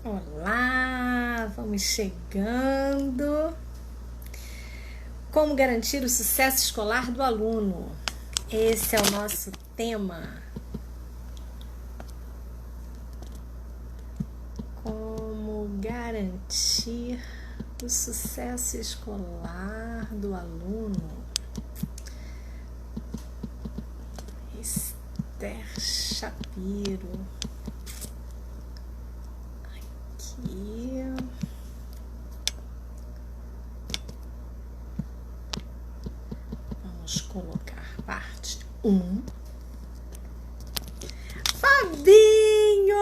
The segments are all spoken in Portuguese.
Olá, vamos chegando. Como garantir o sucesso escolar do aluno? Esse é o nosso tema. Como garantir o sucesso escolar do aluno? Esther Shapiro. Aqui. Vamos colocar parte 1. Fabinho!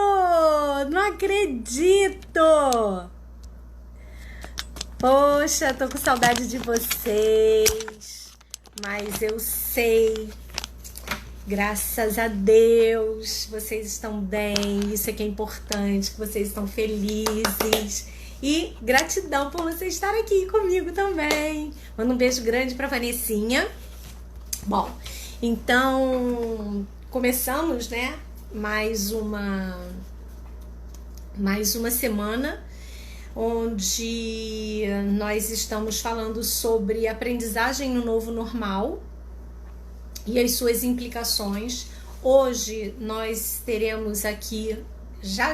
Não acredito! Poxa, tô com saudade de vocês. Mas eu sei, graças a Deus, vocês estão bem. Isso é que é importante, que vocês estão felizes. E gratidão por você estar aqui comigo também. Manda um beijo grande pra Vanessinha. Bom, então começamos, né? Mais uma semana onde nós estamos falando sobre aprendizagem no novo normal e as suas implicações. Hoje nós teremos aqui já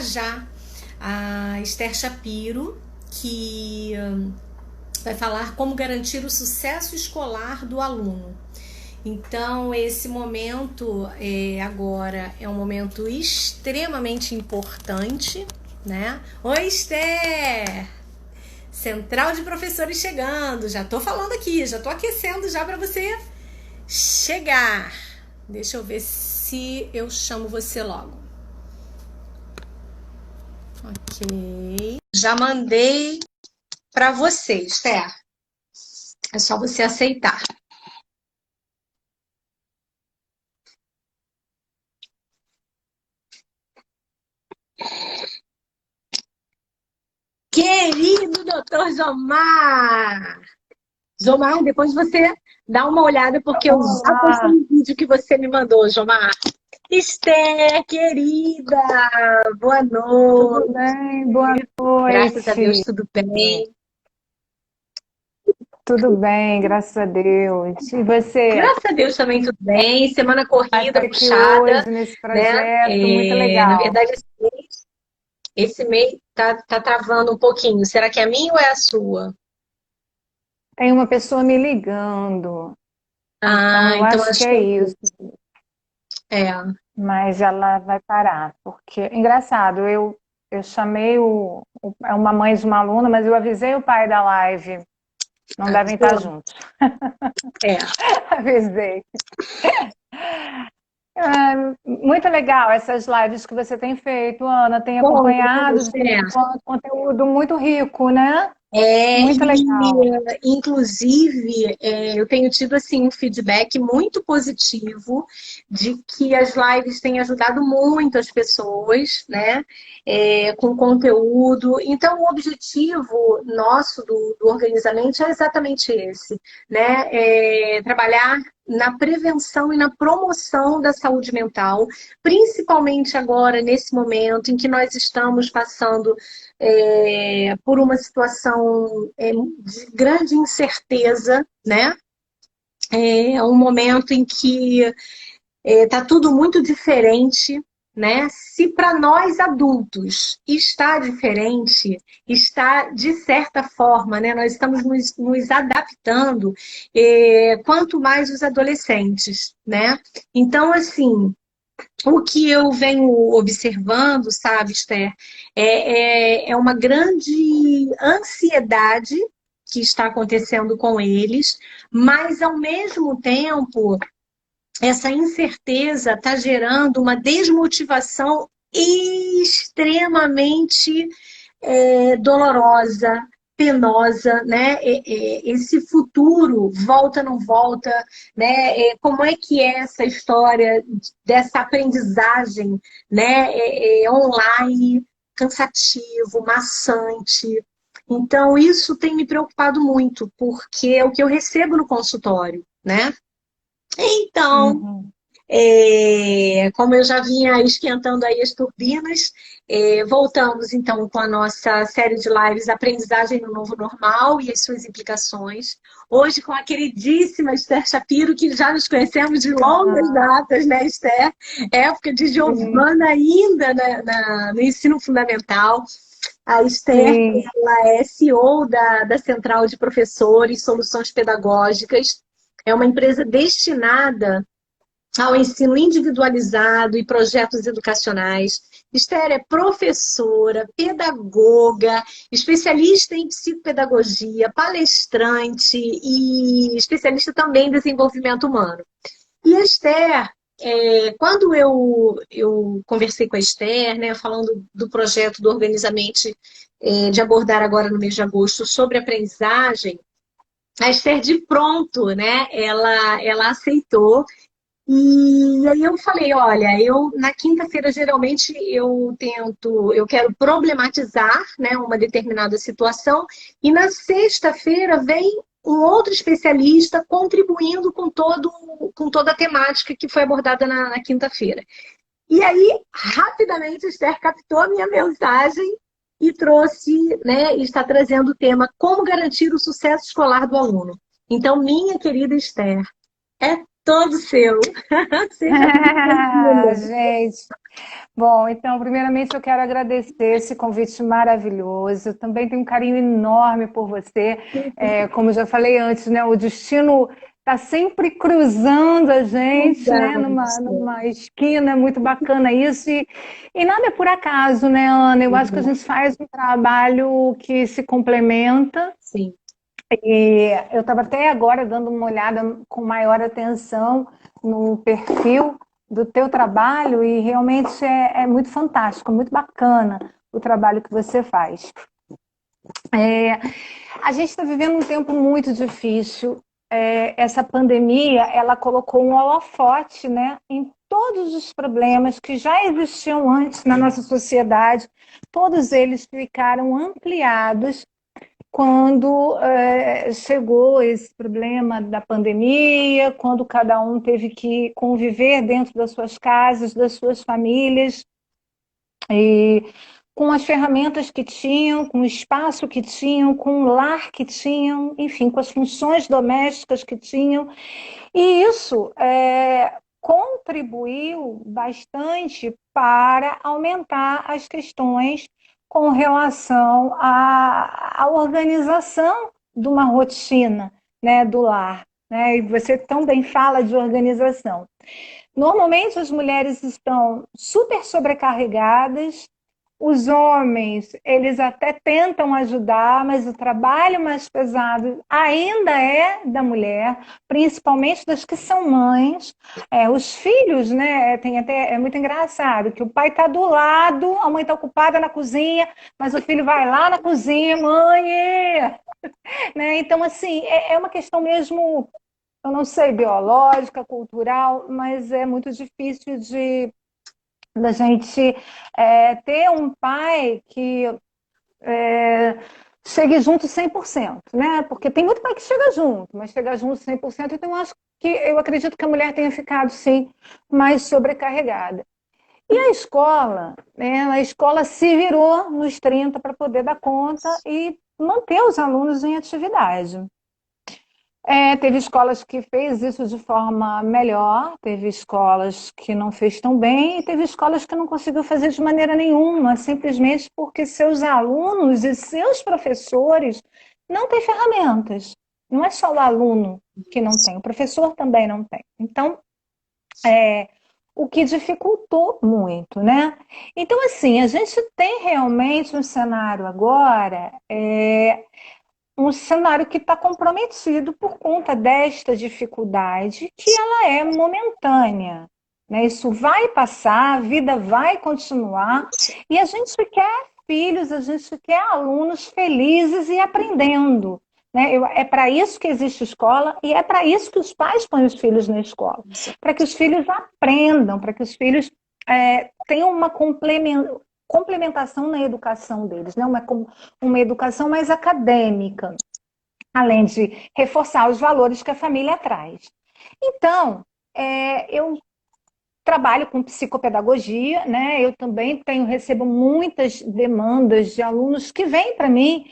a Esther Shapiro, que vai falar como garantir o sucesso escolar do aluno. Então, esse momento agora é um momento extremamente importante, né? Oi, Esther! Central de Professores chegando. Já tô falando aqui, já tô aquecendo já para você chegar. Deixa eu ver se eu chamo você logo. Ok. Já mandei para você, Esther. É só você aceitar. Querido doutor Zomar! Zomar, depois você dá uma olhada, porque eu já postei Olá, um vídeo que você me mandou, Zomar. Esther, querida, boa tudo noite. bem? Boa Graças a Deus, noite. tudo bem. Tudo bem, graças a Deus. E você? Graças a Deus também tudo bem. Semana Está corrida, aqui puxada, hoje nesse né? projeto, muito Na legal. verdade, esse mês tá travando um pouquinho. Será que é a minha ou é a sua? Tem uma pessoa me ligando, então Ah, eu então acho que acho que é isso, é. mas ela vai parar, porque, engraçado, eu chamei uma mãe de uma aluna, mas eu avisei o pai da live, não devem estar juntos. É. Avisei. Muito legal essas lives que você tem feito, Ana. Tem acompanhado, Poxa, é. conteúdo muito rico, né? É, Muito legal. inclusive, eu tenho tido assim um feedback muito positivo de que as lives têm ajudado muito as pessoas, né? Com conteúdo. Então, o objetivo nosso do Organizamente é exatamente esse, né? Trabalhar na prevenção e na promoção da saúde mental, principalmente agora, nesse momento em que nós estamos passando por uma situação de grande incerteza, né? É um momento em que está tudo muito diferente, né? Se para nós adultos está diferente, está de certa forma, né? Nós estamos nos adaptando, quanto mais os adolescentes, né? Então, assim, o que eu venho observando, sabe, Esther, é uma grande ansiedade que está acontecendo com eles, mas ao mesmo tempo, essa incerteza está gerando uma desmotivação extremamente dolorosa, penosa, né? Esse futuro volta não volta, né? Como é que é essa história dessa aprendizagem, né? Online, cansativo, maçante. Então isso tem me preocupado muito, porque é o que eu recebo no consultório, né? Então Uhum. Como eu já vinha esquentando aí as turbinas, voltamos então com a nossa série de lives Aprendizagem no Novo Normal e as suas implicações. Hoje com a queridíssima Esther Shapiro, que já nos conhecemos de longas Ah, datas, né, Esther? Época de sim, Giovana ainda no ensino fundamental. A Esther, sim. ela é CEO da Central de Professores Soluções Pedagógicas. É uma empresa destinada ao ensino individualizado e projetos educacionais. Esther é professora, pedagoga, especialista em psicopedagogia, palestrante e especialista também em desenvolvimento humano. E a Esther, quando eu conversei com a Esther, né, falando do projeto do Organizamente, de abordar agora no mês de agosto sobre aprendizagem, a Esther de pronto, né, ela aceitou e aí eu falei, olha, eu na quinta-feira geralmente eu quero problematizar, né, uma determinada situação, e na sexta-feira vem um outro especialista contribuindo com toda a temática que foi abordada na quinta-feira. E aí, rapidamente, a Esther captou a minha mensagem e trouxe, né, está trazendo o tema Como garantir o sucesso escolar do aluno. Então, minha querida Esther, é todo seu. Seja muito bem-vinda. Gente, bom, então, primeiramente eu quero agradecer esse convite maravilhoso. Eu também tenho um carinho enorme por você. Como eu já falei antes, né, o destino está sempre cruzando a gente, né, Exato. numa esquina, é muito bacana isso. E nada é por acaso, né, Ana? Eu acho que a gente faz um trabalho que se complementa. Sim. E eu estava até agora dando uma olhada com maior atenção no perfil do teu trabalho e realmente é muito fantástico, muito bacana o trabalho que você faz. É, a gente está vivendo um tempo muito difícil. Essa pandemia, ela colocou um holofote, né, em todos os problemas que já existiam antes na nossa sociedade. Todos eles ficaram ampliados quando chegou esse problema da pandemia, quando cada um teve que conviver dentro das suas casas, das suas famílias, e com as ferramentas que tinham, com o espaço que tinham, com o lar que tinham, enfim, com as funções domésticas que tinham. E isso contribuiu bastante para aumentar as questões com relação à organização de uma rotina, né, do lar. Né? E você também fala de organização. Normalmente as mulheres estão super sobrecarregadas, os homens, eles até tentam ajudar, mas o trabalho mais pesado ainda é da mulher, principalmente das que são mães. Os filhos, né, tem até, é muito engraçado, que o pai está do lado, a mãe está ocupada na cozinha, mas o filho vai lá na cozinha, mãe, né? Então, assim, é uma questão mesmo, eu não sei, biológica, cultural, mas é muito difícil da gente ter um pai que chegue junto 100%, né? Porque tem muito pai que chega junto, mas chega junto 100%, então eu acredito que a mulher tenha ficado, sim, mais sobrecarregada. E a escola, né? A escola se virou nos 30 para poder dar conta e manter os alunos em atividade. Teve escolas que fez isso de forma melhor, teve escolas que não fez tão bem, e teve escolas que não conseguiu fazer de maneira nenhuma, simplesmente porque seus alunos e seus professores não têm ferramentas. Não é só o aluno que não tem, o professor também não tem. Então, o que dificultou muito, né? Então, assim, a gente tem realmente um cenário agora um cenário que está comprometido por conta desta dificuldade, que ela é momentânea. Né? Isso vai passar, a vida vai continuar, e a gente quer filhos, a gente quer alunos felizes e aprendendo. Né? É para isso que existe escola e é para isso que os pais põem os filhos na escola, para que os filhos aprendam, para que os filhos tenham uma complementação na educação deles, né? Uma educação mais acadêmica, além de reforçar os valores que a família traz. Então, eu trabalho com psicopedagogia, né? Eu também recebo muitas demandas de alunos que vêm para mim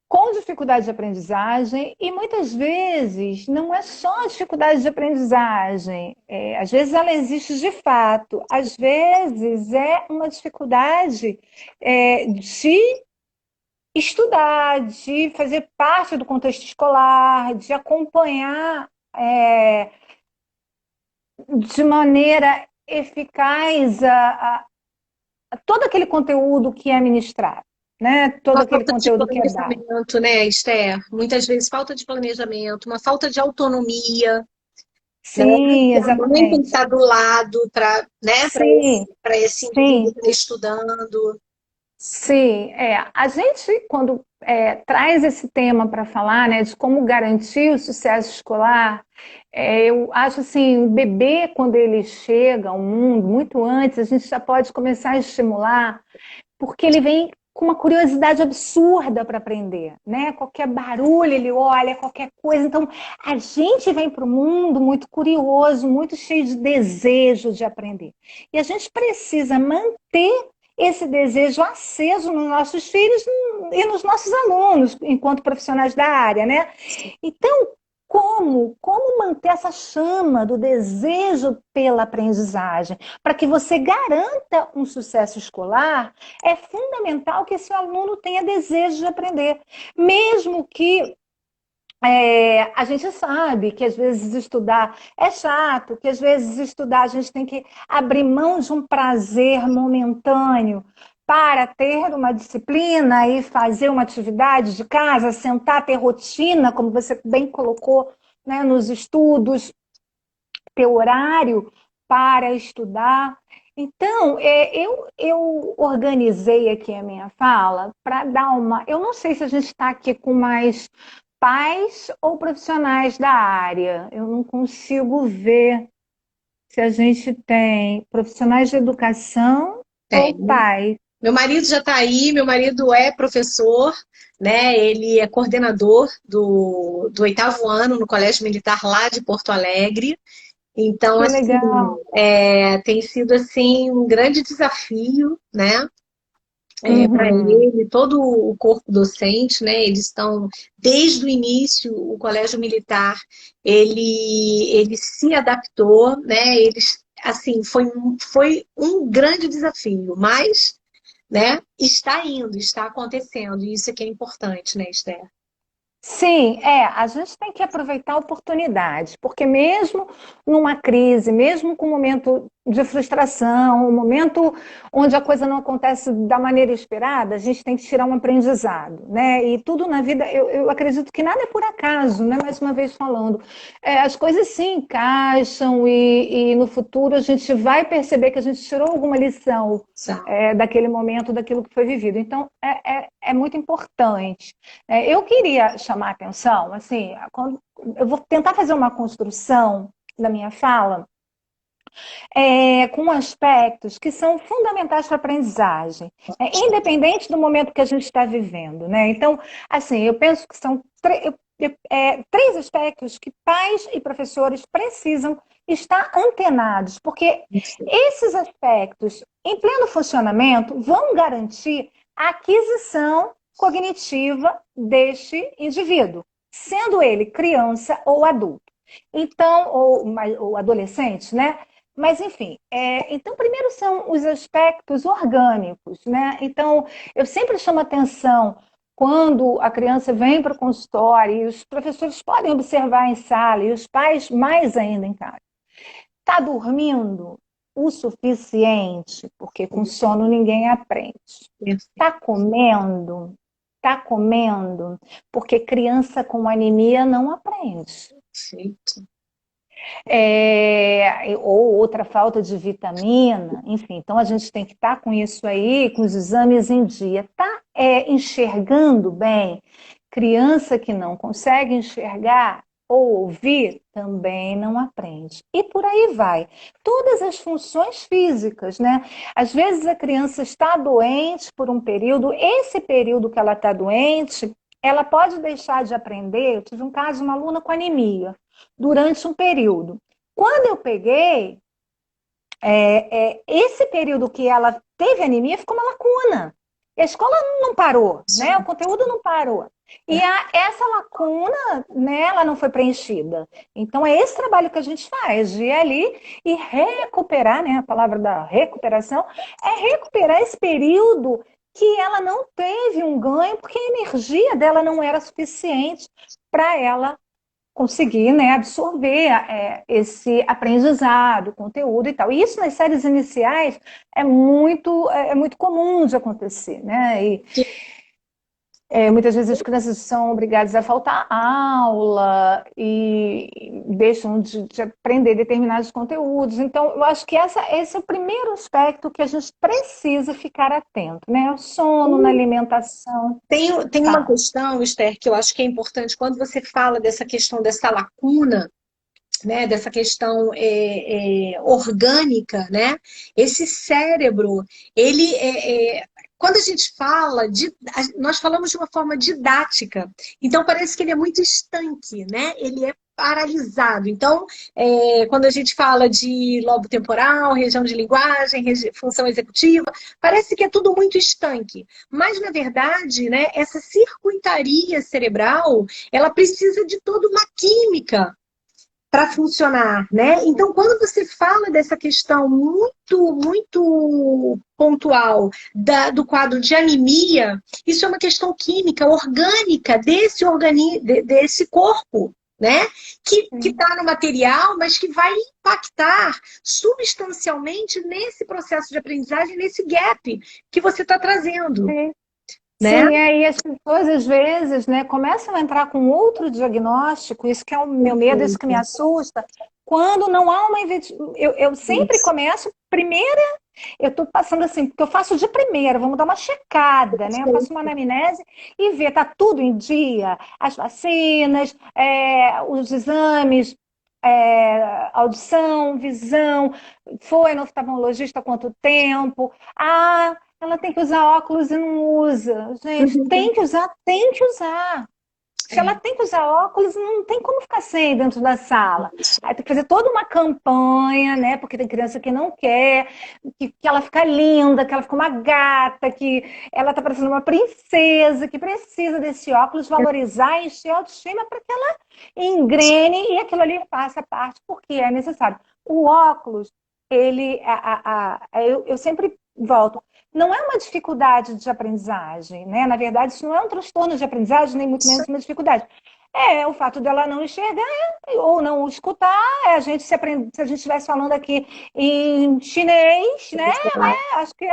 com dificuldade de aprendizagem, e muitas vezes não é só a dificuldade de aprendizagem, às vezes ela existe de fato, às vezes é uma dificuldade de estudar, de fazer parte do contexto escolar, de acompanhar de maneira eficaz todo aquele conteúdo que é ministrado, né? Todo Uma aquele falta de conteúdo que é dado. planejamento, né, Esther? Muitas vezes falta de planejamento, uma falta de autonomia, né? Sim, A mãe tem que exatamente. estar do lado para, né, Sim, para esse indivíduo sim. que está estudando. Sim, a gente quando traz esse tema para falar, né, de como garantir o sucesso escolar, eu acho assim, o bebê quando ele chega ao mundo, muito antes, a gente já pode começar a estimular, porque ele vem com uma curiosidade absurda para aprender, né? Qualquer barulho ele olha, qualquer coisa. Então, a gente vem para o mundo muito curioso, muito cheio de desejo de aprender. E a gente precisa manter esse desejo aceso nos nossos filhos e nos nossos alunos, enquanto profissionais da área, né? Então, como manter essa chama do desejo pela aprendizagem? Para que você garanta um sucesso escolar, é fundamental que esse aluno tenha desejo de aprender. Mesmo que a gente sabe que às vezes estudar é chato, que às vezes estudar a gente tem que abrir mão de um prazer momentâneo para ter uma disciplina e fazer uma atividade de casa, sentar, ter rotina, como você bem colocou, né, nos estudos, ter horário para estudar. Então, eu organizei aqui a minha fala para dar uma. Eu não sei se a gente está aqui com mais pais ou profissionais da área. Eu não consigo ver se a gente tem profissionais de educação ou Tem. pais. Meu marido já está aí, meu marido é professor, né? Ele é coordenador do oitavo ano no Colégio Militar lá de Porto Alegre. Então, Que assim, legal. tem sido assim um grande desafio, né? Para Uhum. ele, todo o corpo docente, né? Eles estão desde o início, o Colégio Militar, ele se adaptou, né? Eles, assim, foi um grande desafio, mas, né? Está indo, está acontecendo, e isso é que é importante, né, Esther? Sim, a gente tem que aproveitar a oportunidade, porque mesmo numa crise, mesmo com um momento de frustração, um momento onde a coisa não acontece da maneira esperada, a gente tem que tirar um aprendizado, né? E tudo na vida, eu acredito que nada é por acaso, né? Mais uma vez falando, as coisas se encaixam e no futuro a gente vai perceber que a gente tirou alguma lição Sabe? daquele momento, daquilo que foi vivido. Então, é muito importante. Eu queria chamar a atenção, assim, eu vou tentar fazer uma construção da minha fala com aspectos que são fundamentais para a aprendizagem, independente do momento que a gente está vivendo, né? Então, assim, eu penso que são três aspectos que pais e professores precisam estar antenados, porque esses aspectos, em pleno funcionamento, vão garantir a aquisição cognitiva deste indivíduo, sendo ele criança ou adulto. Então, ou adolescente, né? Mas, enfim, então, primeiro são os aspectos orgânicos, né? Então, eu sempre chamo atenção quando a criança vem para o consultório e os professores podem observar em sala e os pais mais ainda em casa. Está dormindo o suficiente, porque com sono ninguém aprende. Está comendo? Está comendo? Porque criança com anemia não aprende. Perfeito. Ou outra falta de vitamina, enfim. Então a gente tem que estar com isso aí, com os exames em dia. Está enxergando bem? Criança que não consegue enxergar ou ouvir também não aprende. E por aí vai. Todas as funções físicas, né? Às vezes a criança está doente por um período, esse período que ela está doente, ela pode deixar de aprender. Eu tive um caso de uma aluna com anemia durante um período. Quando eu peguei, esse período que ela teve anemia ficou uma lacuna. E a escola não parou, né? O conteúdo não parou. E essa lacuna, né, ela não foi preenchida. Então, é esse trabalho que a gente faz, de ir ali e recuperar, né? A palavra da recuperação é recuperar esse período que ela não teve um ganho, porque a energia dela não era suficiente para ela conseguir, né, absorver esse aprendizado, conteúdo e tal. E isso nas séries iniciais é muito comum de acontecer, né? E muitas vezes as crianças são obrigadas a faltar aula e deixam de aprender determinados conteúdos. Então, eu acho que esse é o primeiro aspecto que a gente precisa ficar atento, né? O sono, na alimentação. Tem uma Tá. questão, Esther, que eu acho que é importante quando você fala dessa questão dessa lacuna, né, dessa questão orgânica, né? Esse cérebro, ele quando a gente fala, nós falamos de uma forma didática, então parece que ele é muito estanque, né? Ele é paralisado. Então, quando a gente fala de lobo temporal, região de linguagem, função executiva, parece que é tudo muito estanque. Mas, na verdade, né, essa circuitaria cerebral, ela precisa de toda uma química para funcionar, né? Então, quando você fala dessa questão muito, muito pontual do quadro de anemia, isso é uma questão química, orgânica desse corpo, né? Que está no material, mas que vai impactar substancialmente nesse processo de aprendizagem, nesse gap que você está trazendo, Sim. né? Sim, aí as pessoas às vezes, né, começam a entrar com outro diagnóstico, isso que é o meu medo, isso que me assusta, quando não há uma eu sempre Isso. começo, primeira, eu estou passando assim, porque eu faço de primeira, vamos dar uma checada, né? Eu faço uma anamnese e ver, tá tudo em dia, as vacinas, os exames, audição, visão, foi no oftalmologista há quanto tempo? Ah, ela tem que usar óculos e não usa. Gente, tem que usar, tem que usar. Se ela tem que usar óculos, não tem como ficar sem dentro da sala. Aí tem que fazer toda uma campanha, né? Porque tem criança que não quer, que ela fica linda, que ela fica uma gata, que ela tá parecendo uma princesa, que precisa desse óculos, valorizar, encher a autoestima para que ela engrene e aquilo ali faça parte, porque é necessário. O óculos, ele, eu sempre volto. Não é uma dificuldade de aprendizagem, né? Na verdade, isso não é um transtorno de aprendizagem, nem muito menos uma dificuldade. É o fato dela não enxergar ou não escutar. Se a gente estivesse falando aqui em chinês, né? Acho que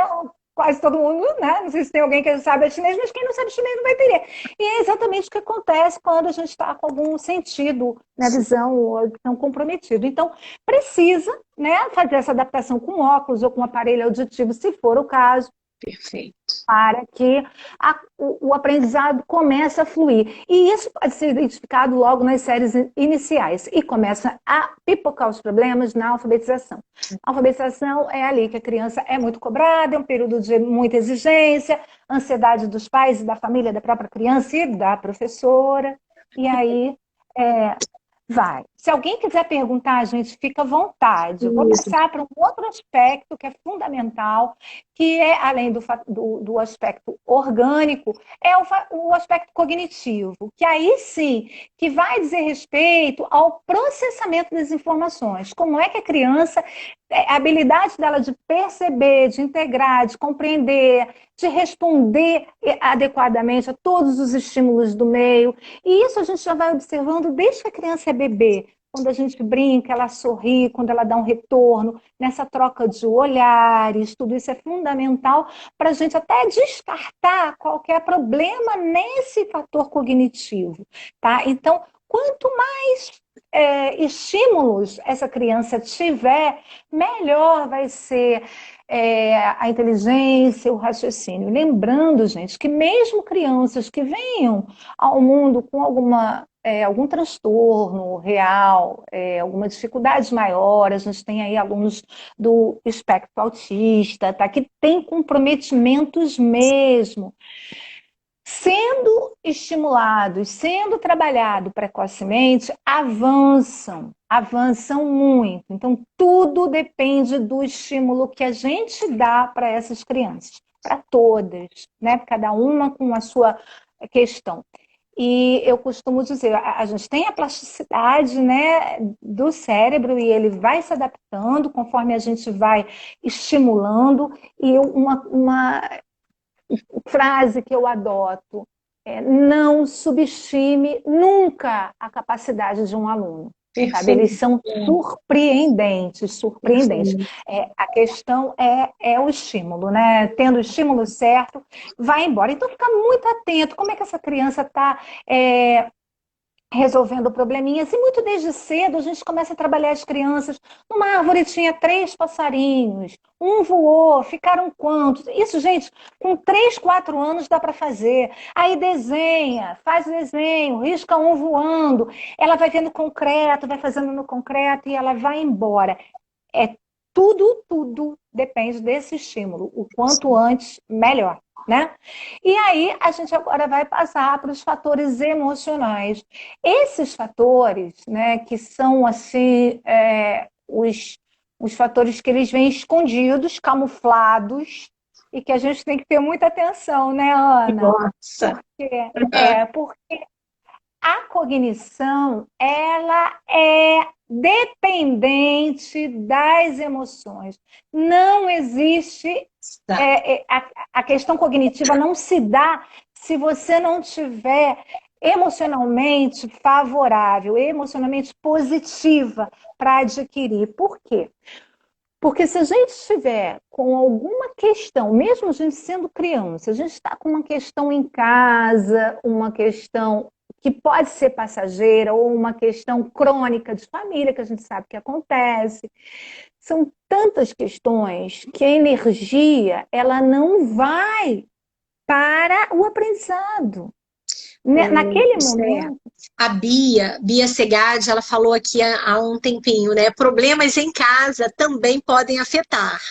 quase todo mundo, né? Não sei se tem alguém que sabe chinês, mas quem não sabe chinês não vai entender. E é exatamente o que acontece quando a gente está com algum sentido na visão ou audição comprometido. Então, precisa, né, fazer essa adaptação com óculos ou com aparelho auditivo, se for o caso, Perfeito. para que o aprendizado comece a fluir. E isso pode ser identificado logo nas séries iniciais e começa a pipocar os problemas na alfabetização. A alfabetização é ali que a criança é muito cobrada, é um período de muita exigência, ansiedade dos pais e da família, da própria criança e da professora. E aí vai. Se alguém quiser perguntar, gente, fica à vontade. Eu vou Isso. passar para um outro aspecto que é fundamental, que é, além do aspecto orgânico, é o aspecto cognitivo, que aí sim, que vai dizer respeito ao processamento das informações. Como é que a criança, a habilidade dela de perceber, de integrar, de compreender, de responder adequadamente a todos os estímulos do meio. E isso a gente já vai observando desde que a criança é bebê. Quando a gente brinca, ela sorri, quando ela dá um retorno, nessa troca de olhares, tudo isso é fundamental para a gente até descartar qualquer problema nesse fator cognitivo, tá? Então, quanto mais estímulos essa criança tiver, melhor vai ser a inteligência, o raciocínio. Lembrando, gente, que mesmo crianças que venham ao mundo com algum transtorno real, alguma dificuldade maior, a gente tem aí alunos do espectro autista, tá? Que tem comprometimentos mesmo. sendo estimulados, sendo trabalhado precocemente, avançam muito. Então, tudo depende do estímulo que a gente dá para essas crianças, para todas, né? Cada uma com a sua questão. E eu costumo dizer, a gente tem a plasticidade, né, do cérebro e ele vai se adaptando conforme a gente vai estimulando. E uma frase que eu adoto é: não subestime nunca a capacidade de um aluno. Sabe? Eles Perfeito. são surpreendentes, surpreendentes. Perfeito. A questão é o estímulo, né? Tendo o estímulo certo, vai embora. Então, fica muito atento. Como é que essa criança está resolvendo probleminhas, e muito desde cedo a gente começa a trabalhar as crianças. Numa árvore tinha 3 passarinhos, um voou, ficaram quantos? Isso, gente, com 3, 4 anos dá para fazer. Aí desenha, faz desenho, risca um voando, ela vai vendo concreto, vai fazendo no concreto e ela vai embora. É tudo depende desse estímulo. O quanto antes, melhor, né? E aí a gente agora vai passar para os fatores emocionais. Esses fatores, né, que são assim os fatores que eles vêm escondidos, camuflados, e que a gente tem que ter muita atenção, né, Ana? Nossa. Porque a cognição, ela é dependente das emoções. Não existe Tá. a questão cognitiva não se dá se você não tiver emocionalmente favorável, emocionalmente positiva para adquirir. Por quê? Porque se a gente estiver com alguma questão, mesmo a gente sendo criança, a gente está com uma questão em casa, uma questão que pode ser passageira ou uma questão crônica de família, que a gente sabe que acontece. São tantas questões que a energia ela não vai para o aprendizado. Naquele momento, A Bia Segade, ela falou aqui há um tempinho, né? Problemas em casa também podem afetar.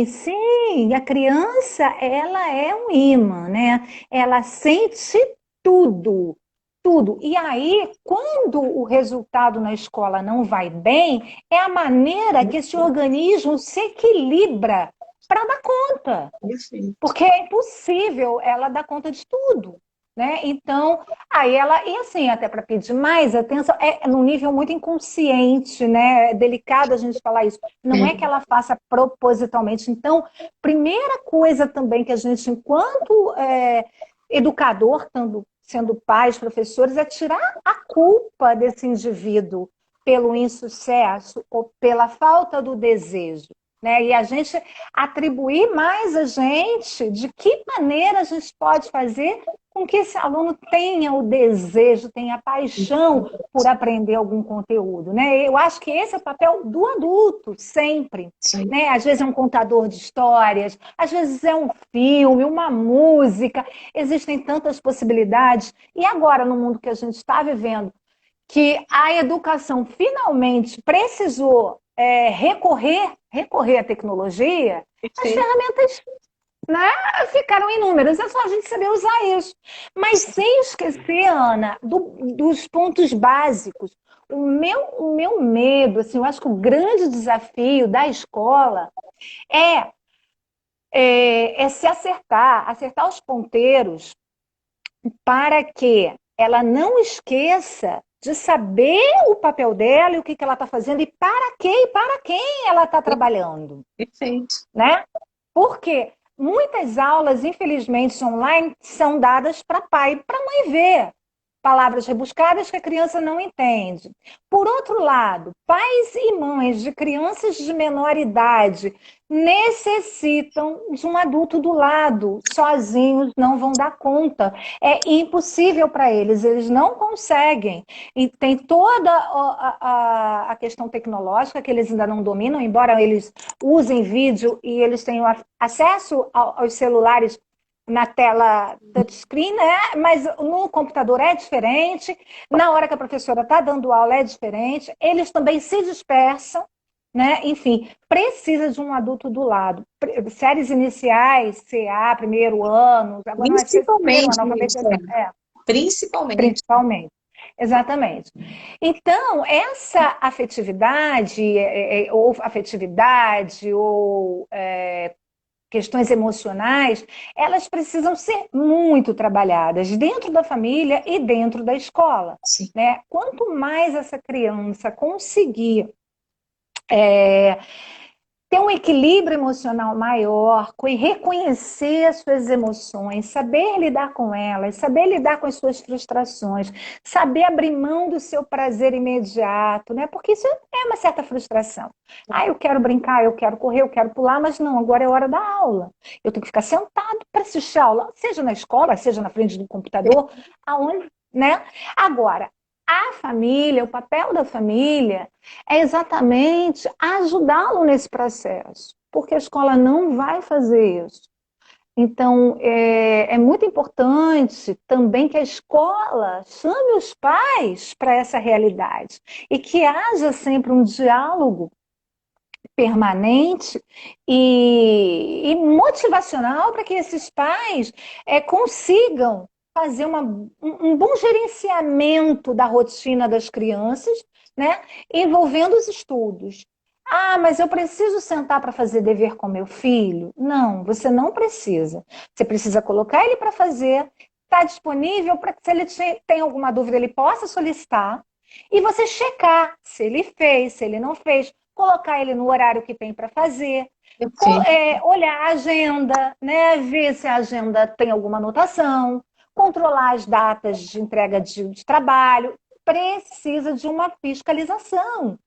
sim, a criança, ela é um imã, né? Ela sente tudo, tudo. E aí, quando o resultado na escola não vai bem, é a maneira que esse organismo se equilibra para dar conta. Perfeito. Porque é impossível ela dar conta de tudo, né? Então, aí ela, e assim, até para pedir mais atenção, é num nível muito inconsciente, né? É delicado a gente falar isso. Não é que ela faça propositalmente. Então, primeira coisa também que a gente, enquanto educador, sendo pais, professores, é tirar a culpa desse indivíduo pelo insucesso ou pela falta do desejo. Né? E a gente atribuir mais a gente de que maneira a gente pode fazer com que esse aluno tenha o desejo, tenha a paixão por aprender algum conteúdo. Né? Eu acho que esse é o papel do adulto, sempre. Sim. Né? Às vezes é um contador de histórias, às vezes é um filme, uma música, existem tantas possibilidades. E agora, no mundo que a gente está vivendo, que a educação finalmente precisou recorrer à tecnologia, as Perfeito. ferramentas, né, ficaram inúmeras. É só a gente saber usar isso. Mas sem esquecer, Ana, dos pontos básicos. O meu medo, assim, eu acho que o grande desafio da escola é se acertar os ponteiros para que ela não esqueça de saber o papel dela e o que ela está fazendo e para quê e para quem ela está trabalhando, Perfeito. né? Porque muitas aulas, infelizmente, online são dadas para pai e para mãe ver. Palavras rebuscadas que a criança não entende. Por outro lado, pais e mães de crianças de menor idade necessitam de um adulto do lado. Sozinhos não vão dar conta. É impossível para eles, eles não conseguem. E tem toda a questão tecnológica que eles ainda não dominam, embora eles usem vídeo e eles tenham acesso aos celulares na tela touchscreen, né? Mas no computador é diferente, na hora que a professora está dando aula é diferente, eles também se dispersam, né? Enfim, precisa de um adulto do lado. Séries iniciais, CA, primeiro ano, agora não é terceiro Principalmente ano, isso, alfabetização. principalmente. Principalmente. Exatamente. Então, essa afetividade, ou afetividade, ou questões emocionais, elas precisam ser muito trabalhadas dentro da família e dentro da escola, Sim. né? Quanto mais essa criança conseguir é, ter um equilíbrio emocional maior, reconhecer as suas emoções, saber lidar com elas, saber lidar com as suas frustrações, saber abrir mão do seu prazer imediato, né? Porque isso é uma certa frustração. Ah, eu quero brincar, eu quero correr, eu quero pular, mas não, agora é hora da aula. Eu tenho que ficar sentado para assistir a aula, seja na escola, seja na frente do computador, aonde, né? Agora, a família, o papel da família é exatamente ajudá-lo nesse processo, porque a escola não vai fazer isso. Então, é muito importante também que a escola chame os pais para essa realidade e que haja sempre um diálogo permanente e motivacional para que esses pais consigam fazer um bom gerenciamento da rotina das crianças, né, envolvendo os estudos. Ah, mas eu preciso sentar para fazer dever com meu filho? Não, você não precisa. Você precisa colocar ele para fazer, está disponível para que, se ele tem alguma dúvida, ele possa solicitar, e você checar se ele fez, se ele não fez, colocar ele no horário que tem para fazer, Perfeito. olhar a agenda, né, ver se a agenda tem alguma anotação, controlar as datas de entrega de trabalho. Precisa de uma fiscalização.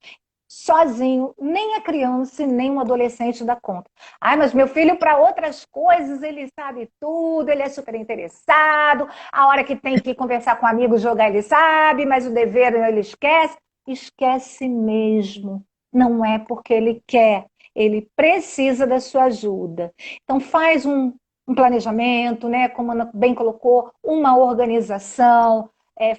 Sozinho, nem a criança e nem um adolescente dá conta. Ai, mas meu filho, para outras coisas, ele sabe tudo, ele é super interessado. A hora que tem que conversar com amigos, jogar, ele sabe, mas o dever ele esquece. Esquece mesmo. Não é porque ele quer, ele precisa da sua ajuda. Então, faz um planejamento, né? Como a Ana bem colocou, uma organização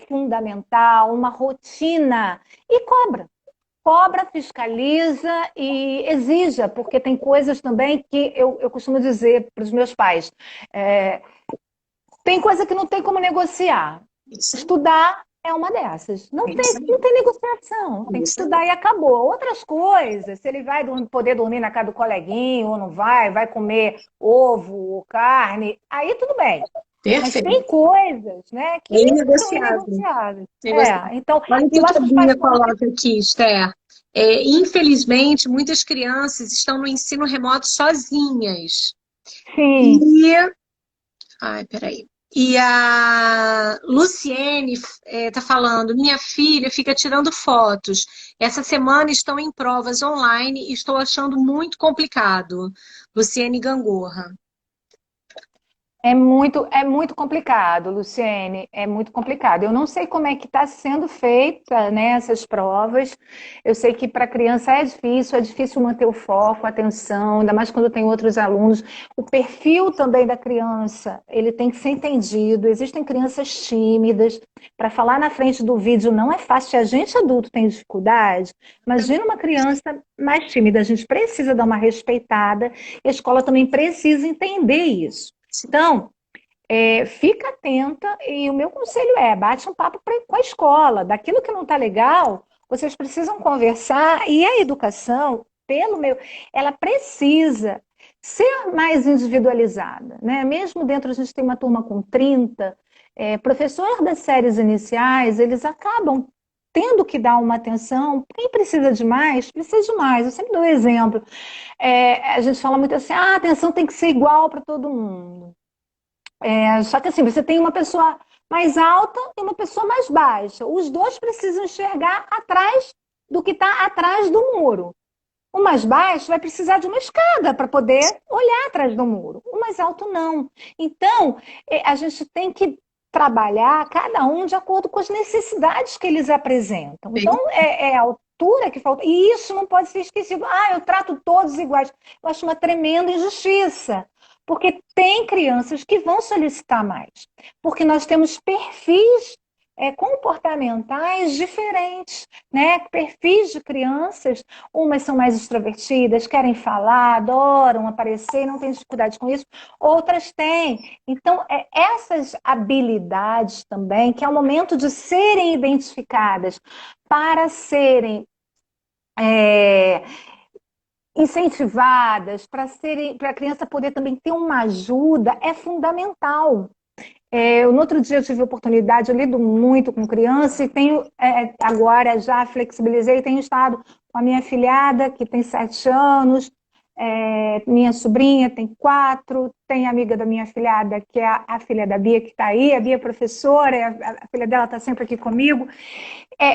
fundamental, uma rotina e cobra, fiscaliza e exija, porque tem coisas também que eu costumo dizer para os meus pais. Tem coisa que não tem como negociar. Isso, Estudar é uma dessas. Não tem, isso, não tem negociação. Tem que isso. estudar e acabou. Outras coisas, se ele vai poder dormir na casa do coleguinho ou não vai comer ovo ou carne, aí tudo bem. Mas Perfeito. tem coisas, né, que É são inegociável. inegociáveis. Negociável. Então, Olha o que eu que acho a que os pais Bia podem. coloca aqui, Esther. Infelizmente, muitas crianças estão no ensino remoto sozinhas. Sim. E, ai, peraí. E a Luciene está falando, minha filha fica tirando fotos. Essa semana estão em provas online e estou achando muito complicado. Luciene Gangorra. É muito complicado, Luciene, é muito complicado. Eu não sei como é que está sendo feita, né, essas provas. Eu sei que para a criança é difícil manter o foco, a atenção, ainda mais quando tem outros alunos. O perfil também da criança, ele tem que ser entendido. Existem crianças tímidas. Para falar na frente do vídeo não é fácil. Se a gente adulto tem dificuldade, imagina uma criança mais tímida. A gente precisa dar uma respeitada e a escola também precisa entender isso. Então, fica atenta e o meu conselho bate um papo com a escola. Daquilo que não está legal, vocês precisam conversar e a educação, ela precisa ser mais individualizada, né? Mesmo dentro, a gente tem uma turma com 30, professor das séries iniciais, eles acabam tendo que dar uma atenção. Quem precisa de mais, precisa de mais. Eu sempre dou um exemplo. A gente fala muito assim, a atenção tem que ser igual para todo mundo. Só que assim, você tem uma pessoa mais alta e uma pessoa mais baixa. Os dois precisam enxergar atrás do que está atrás do muro. O mais baixo vai precisar de uma escada para poder olhar atrás do muro. O mais alto não. Então, a gente tem que trabalhar cada um de acordo com as necessidades que eles apresentam. Então, é a altura que falta. E isso não pode ser esquecido. Eu trato todos iguais. Eu acho uma tremenda injustiça. Porque tem crianças que vão solicitar mais. Porque nós temos perfis comportamentais diferentes, né? Perfis de crianças, umas são mais extrovertidas, querem falar, adoram aparecer, não têm dificuldade com isso, outras têm. Então, essas habilidades também, que é o momento de serem identificadas para serem incentivadas, para a criança poder também ter uma ajuda, é fundamental. No outro dia eu tive a oportunidade, eu lido muito com criança e tenho, agora já flexibilizei, tenho estado com a minha filhada, que tem 7 anos, minha sobrinha tem 4, tem amiga da minha filhada, que é a filha da Bia, que está aí, a Bia é professora, a filha dela está sempre aqui comigo.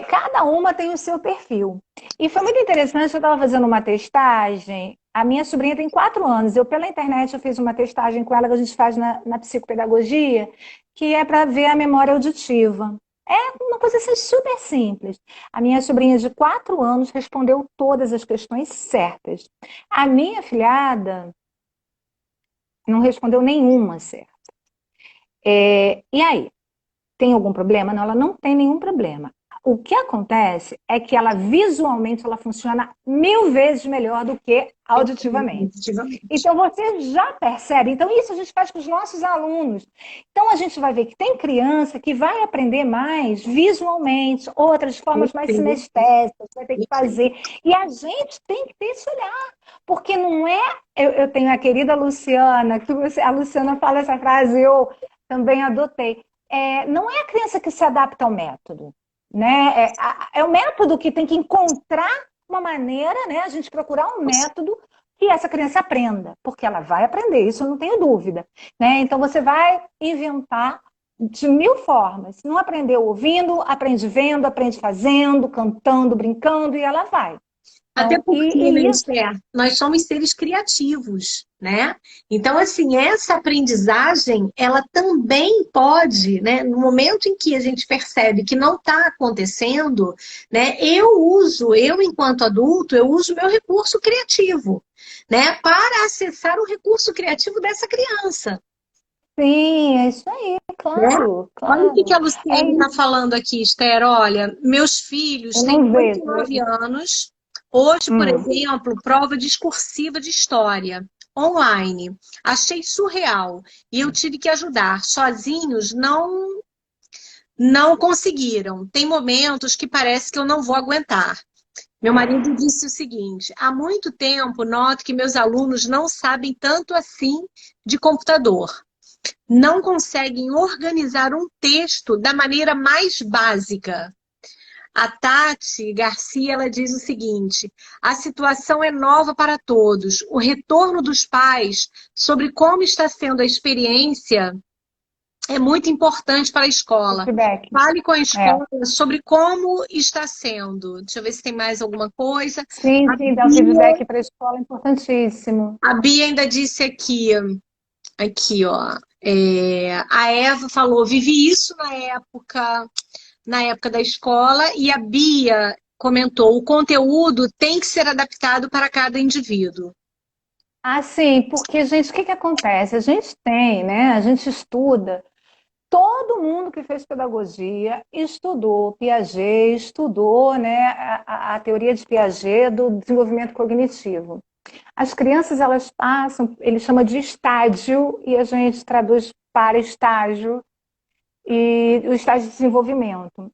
Cada uma tem o seu perfil. E foi muito interessante, eu estava fazendo uma testagem, a minha sobrinha tem 4 anos, pela internet eu fiz uma testagem com ela que a gente faz na psicopedagogia, que é para ver a memória auditiva. É uma coisa assim, super simples. A minha sobrinha de 4 anos respondeu todas as questões certas. A minha filhada não respondeu nenhuma certa. E aí? Tem algum problema? Não, ela não tem nenhum problema. O que acontece é que ela visualmente ela funciona 1000 vezes melhor do que auditivamente. Então você já percebe. Então isso a gente faz com os nossos alunos. Então a gente vai ver que tem criança que vai aprender mais visualmente, outras de formas mais sinestésicas, vai ter que fazer. E a gente tem que ter esse olhar, porque não é. Eu tenho a querida Luciana, a Luciana fala essa frase, eu também adotei. Não é a criança que se adapta ao método, né? É o método que tem que encontrar uma maneira, né? A gente procurar um método que essa criança aprenda, porque ela vai aprender, isso eu não tenho dúvida, né? Então você vai inventar de 1000 formas. Se não aprendeu ouvindo, aprende vendo, aprende fazendo, cantando, brincando, e ela vai. Até porque, né, Esther, nós somos seres criativos, né? Então, assim, essa aprendizagem, ela também pode, né? No momento em que a gente percebe que não está acontecendo, né? Eu, enquanto adulto, eu uso meu recurso criativo, né? Para acessar o recurso criativo dessa criança. Sim, é isso aí, claro, claro. Olha o que a Luciane está falando aqui, Esther. Olha, meus filhos têm 8 e 9 anos. Hoje, por exemplo, prova discursiva de história, online. Achei surreal. E eu tive que ajudar. Sozinhos não conseguiram. Tem momentos que parece que eu não vou aguentar. Meu marido disse o seguinte: há muito tempo noto que meus alunos não sabem tanto assim de computador. Não conseguem organizar um texto da maneira mais básica. A Tati Garcia, ela diz o seguinte: a situação é nova para todos. O retorno dos pais sobre como está sendo a experiência é muito importante para a escola. Fale com a escola sobre como está sendo. Deixa eu ver se tem mais alguma coisa. Sim, dar o feedback para a escola é importantíssimo. A Bia ainda disse aqui, ó. A Eva falou, vivi isso na época da escola, e a Bia comentou, o conteúdo tem que ser adaptado para cada indivíduo. Sim, porque, gente, o que acontece? A gente tem, né? A gente estuda. Todo mundo que fez pedagogia estudou Piaget, estudou, né, a teoria de Piaget do desenvolvimento cognitivo. As crianças, elas passam, ele chama de estágio, e a gente traduz para estágio, e o estágio de desenvolvimento.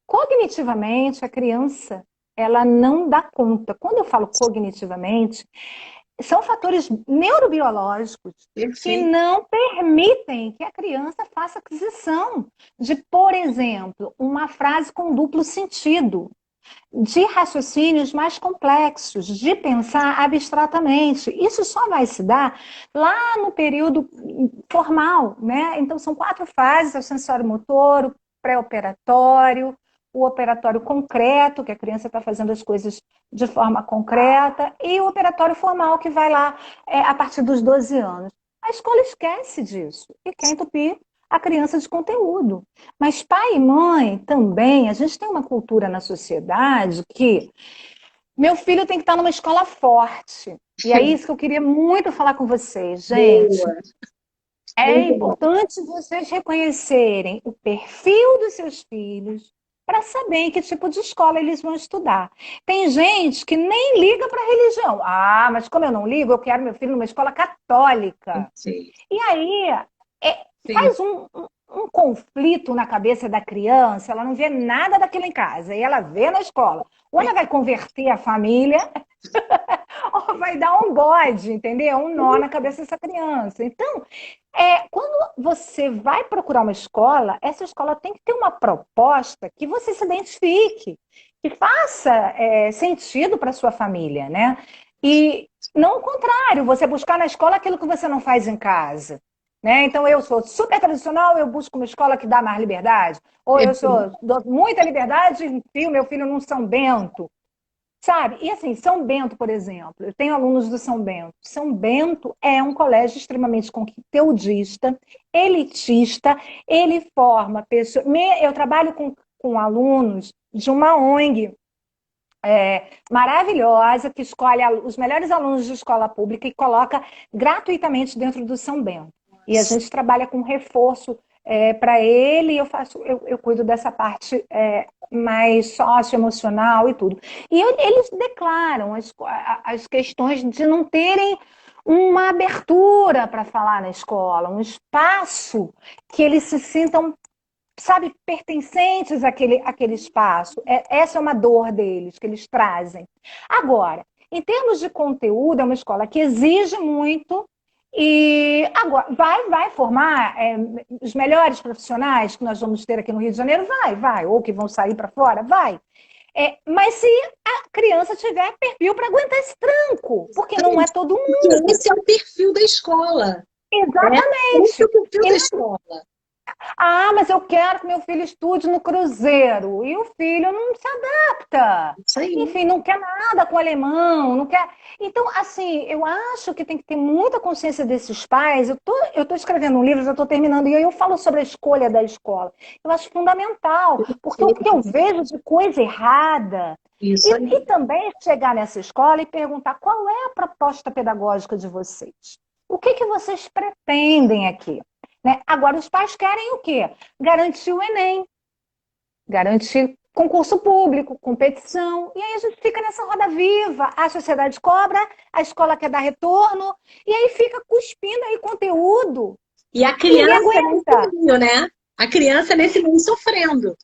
Cognitivamente, a criança, ela não dá conta. Quando eu falo cognitivamente, são fatores neurobiológicos que não permitem que a criança faça aquisição de, por exemplo, uma frase com duplo sentido, de raciocínios mais complexos, de pensar abstratamente. Isso só vai se dar lá no período formal, né? Então, são 4 fases: o sensório-motor, o pré-operatório, o operatório concreto, que a criança está fazendo as coisas de forma concreta, e o operatório formal, que vai lá a partir dos 12 anos. A escola esquece disso e quer entupir a criança de conteúdo. Mas pai e mãe também, a gente tem uma cultura na sociedade que meu filho tem que estar numa escola forte. E é isso que eu queria muito falar com vocês, gente. É importante vocês reconhecerem o perfil dos seus filhos para saber em que tipo de escola eles vão estudar. Tem gente que nem liga para a religião. Ah, mas como eu não ligo, eu quero meu filho numa escola católica. Sim, E aí sim. faz um conflito na cabeça da criança, ela não vê nada daquilo em casa, e ela vê na escola. Ou ela vai converter a família, ou vai dar um bode, entendeu? Um nó na cabeça dessa criança. Então, quando você vai procurar uma escola, essa escola tem que ter uma proposta que você se identifique, que faça sentido para sua família, né? E não o contrário, você buscar na escola aquilo que você não faz em casa. Né? Então, eu sou super tradicional, eu busco uma escola que dá mais liberdade. Ou eu dou muita liberdade e enfio meu filho num São Bento. Sabe? E assim, São Bento, por exemplo, eu tenho alunos do São Bento. São Bento é um colégio extremamente conteudista, elitista, ele forma pessoas. Eu trabalho com alunos de uma ONG maravilhosa que escolhe os melhores alunos de escola pública e coloca gratuitamente dentro do São Bento. E a gente trabalha com reforço para ele, e eu cuido dessa parte mais socioemocional e tudo. E eles declaram as questões de não terem uma abertura para falar na escola, um espaço que eles se sintam, sabe, pertencentes àquele espaço. Essa é uma dor deles, que eles trazem. Agora, em termos de conteúdo, é uma escola que exige muito e agora vai formar os melhores profissionais que nós vamos ter aqui no Rio de Janeiro? Vai. Ou que vão sair para fora? Vai. Mas se a criança tiver perfil para aguentar esse tranco, porque não é todo mundo. Porque esse é o perfil da escola. Esse é Exatamente. o perfil da escola. Ah, mas eu quero que meu filho estude no Cruzeiro. E o filho não se adapta. Isso aí. Enfim, não quer nada com alemão, não quer. Então, assim, eu acho que tem que ter muita consciência desses pais. Eu tô escrevendo um livro, já estou terminando, e aí eu falo sobre a escolha da escola. Eu acho fundamental, porque o que eu vejo de coisa errada. Isso E aí. também chegar nessa escola e perguntar qual é a proposta pedagógica de vocês. O que vocês pretendem aqui? Né? Agora, os pais querem o quê? Garantir o Enem, garantir concurso público, competição. E aí a gente fica nessa roda viva. A sociedade cobra, a escola quer dar retorno, e aí fica cuspindo aí conteúdo. E a Ninguém criança aguenta. nesse meio, né? A criança nesse meio sofrendo,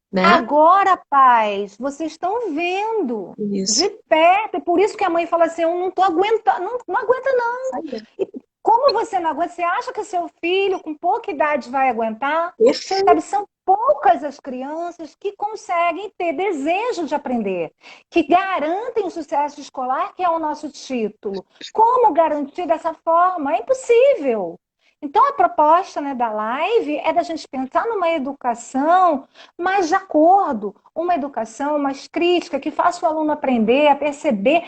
né? Agora, pais, vocês estão vendo Isso. de perto. E por isso que a mãe fala assim, eu não estou aguentando. Não, não aguenta, não. E como você não aguenta? Você acha que seu filho, com pouca idade, vai aguentar? Perfeito. Sabe, são poucas as crianças que conseguem ter desejo de aprender, que garantem o sucesso escolar, que é o nosso título. Como garantir dessa forma? É impossível. Então, a proposta, né, da live é da gente pensar numa educação mais de acordo, uma educação mais crítica, que faça o aluno aprender a perceber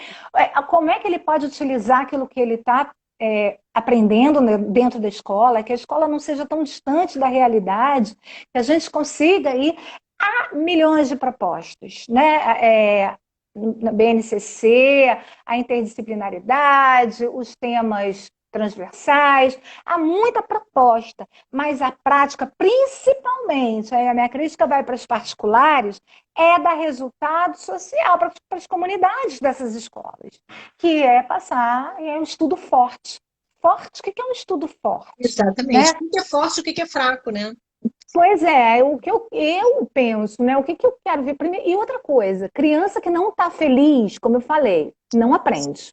como é que ele pode utilizar aquilo que ele está aprendendo, né, dentro da escola, que a escola não seja tão distante da realidade, que a gente consiga ir a milhões de propostas, né? Na BNCC, a interdisciplinaridade, os temas transversais, há muita proposta, mas a prática, principalmente, aí a minha crítica vai para os particulares, é dar resultado social para as comunidades dessas escolas, que é passar um estudo forte. Forte? O que é um estudo forte? Exatamente. Né? O que é forte, o que é fraco, né? Pois é, o que eu penso, né? O que eu quero ver primeiro. E outra coisa, criança que não está feliz, como eu falei, não aprende.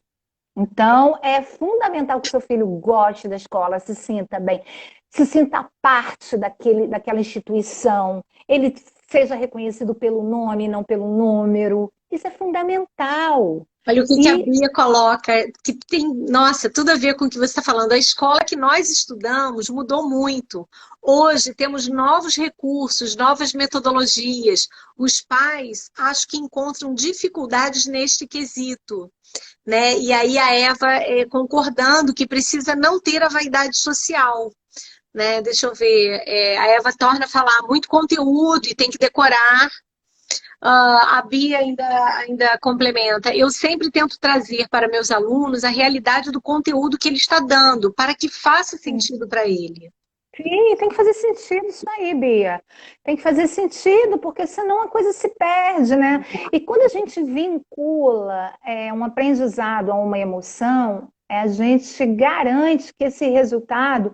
Então, é fundamental que seu filho goste da escola, se sinta bem, se sinta parte daquela instituição, ele seja reconhecido pelo nome, não pelo número. Isso é fundamental. Olha o que que a E Bia coloca, que tem, nossa, tudo a ver com o que você está falando. A escola que nós estudamos mudou muito. Hoje temos novos recursos, novas metodologias. Os pais acho que encontram dificuldades neste quesito, né? E aí a Eva concordando que precisa não ter a vaidade social. Né? Deixa eu ver, a Eva torna a falar muito conteúdo e tem que decorar. a Bia ainda complementa. Eu sempre tento trazer para meus alunos a realidade do conteúdo que ele está dando, para que faça sentido para ele. Sim, tem que fazer sentido isso aí, Bia. Tem que fazer sentido, porque senão a coisa se perde, né? E quando a gente vincula um aprendizado a uma emoção, a gente garante que esse resultado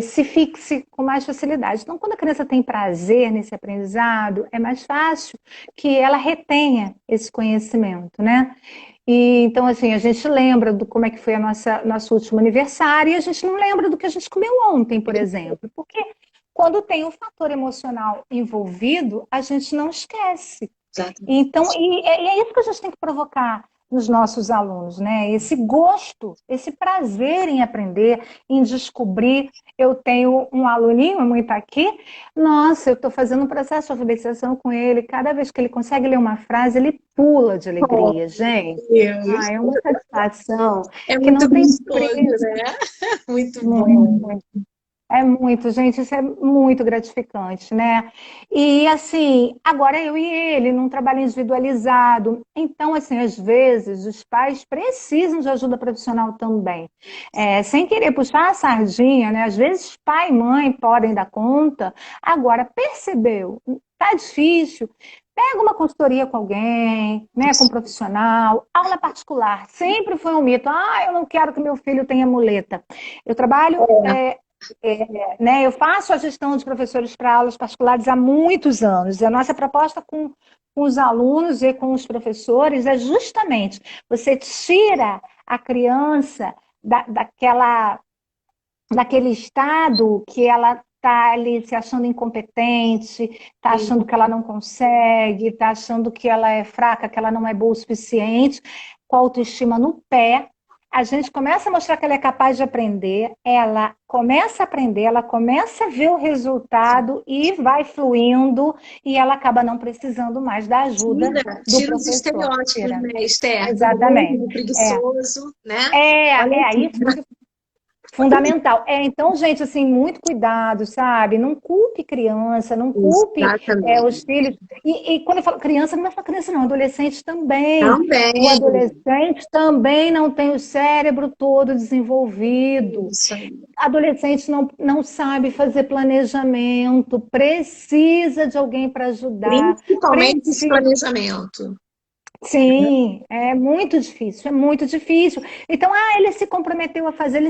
se fixe com mais facilidade. Então, quando a criança tem prazer nesse aprendizado, é mais fácil que ela retenha esse conhecimento, né? E, então, assim, a gente lembra do como é que foi a nosso último aniversário e a gente não lembra do que a gente comeu ontem, por exemplo. Porque quando tem um fator emocional envolvido, a gente não esquece. Então, e é isso que a gente tem que provocar nos nossos alunos, né? Esse gosto, esse prazer em aprender, em descobrir. Eu tenho um aluninho, a mãe está aqui, nossa, eu estou fazendo um processo de alfabetização com ele, cada vez que ele consegue ler uma frase, ele pula de alegria, gente. É uma satisfação que não tem preço. Né? Muito bom. É muito, gente, isso é muito gratificante, né? E assim, agora eu e ele, num trabalho individualizado. Então, assim, às vezes os pais precisam de ajuda profissional também. Sem querer puxar a sardinha, né? Às vezes pai e mãe podem dar conta. Agora, percebeu? Tá difícil. Pega uma consultoria com alguém, né, com um profissional, aula particular. Sempre foi um mito. Eu não quero que meu filho tenha muleta. Eu trabalho né, eu faço a gestão de professores para aulas particulares há muitos anos. E a nossa proposta com os alunos e com os professores é justamente você tira a criança daquele estado que ela está ali se achando incompetente, está achando que ela não consegue, está achando que ela é fraca, que ela não é boa o suficiente, com a autoestima no pé. A gente começa a mostrar que ela é capaz de aprender, ela começa a aprender, ela começa a ver o resultado e vai fluindo e ela acaba não precisando mais da ajuda do tira os professor. estereótipos, né, Esther? Exatamente. Preguiçoso, né? Isso fundamental. Então, gente, assim, muito cuidado, sabe? Não culpe criança, não culpe os filhos. E quando eu falo criança, não é só criança, não, adolescente também. O adolescente também não tem o cérebro todo desenvolvido. Adolescente não sabe fazer planejamento, precisa de alguém para ajudar. Principalmente esse planejamento. Sim, é muito difícil, é muito difícil. Então, ele se comprometeu a fazer,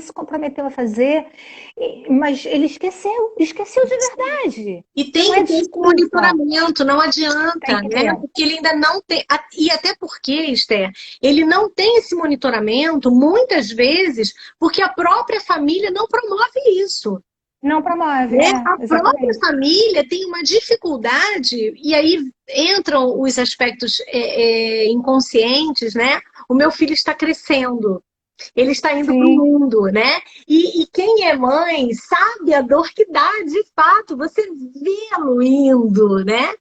mas ele esqueceu de verdade. E tem que ter esse monitoramento, não adianta, né? Porque ele ainda não tem, e até porque, Esther, ele não tem esse monitoramento, muitas vezes, porque a própria família não promove isso. Não promove, a própria família tem uma dificuldade, e aí entram os aspectos inconscientes, né? O meu filho está crescendo, ele está indo para o mundo, né? E quem é mãe sabe a dor que dá, de fato, você vê-lo indo, né?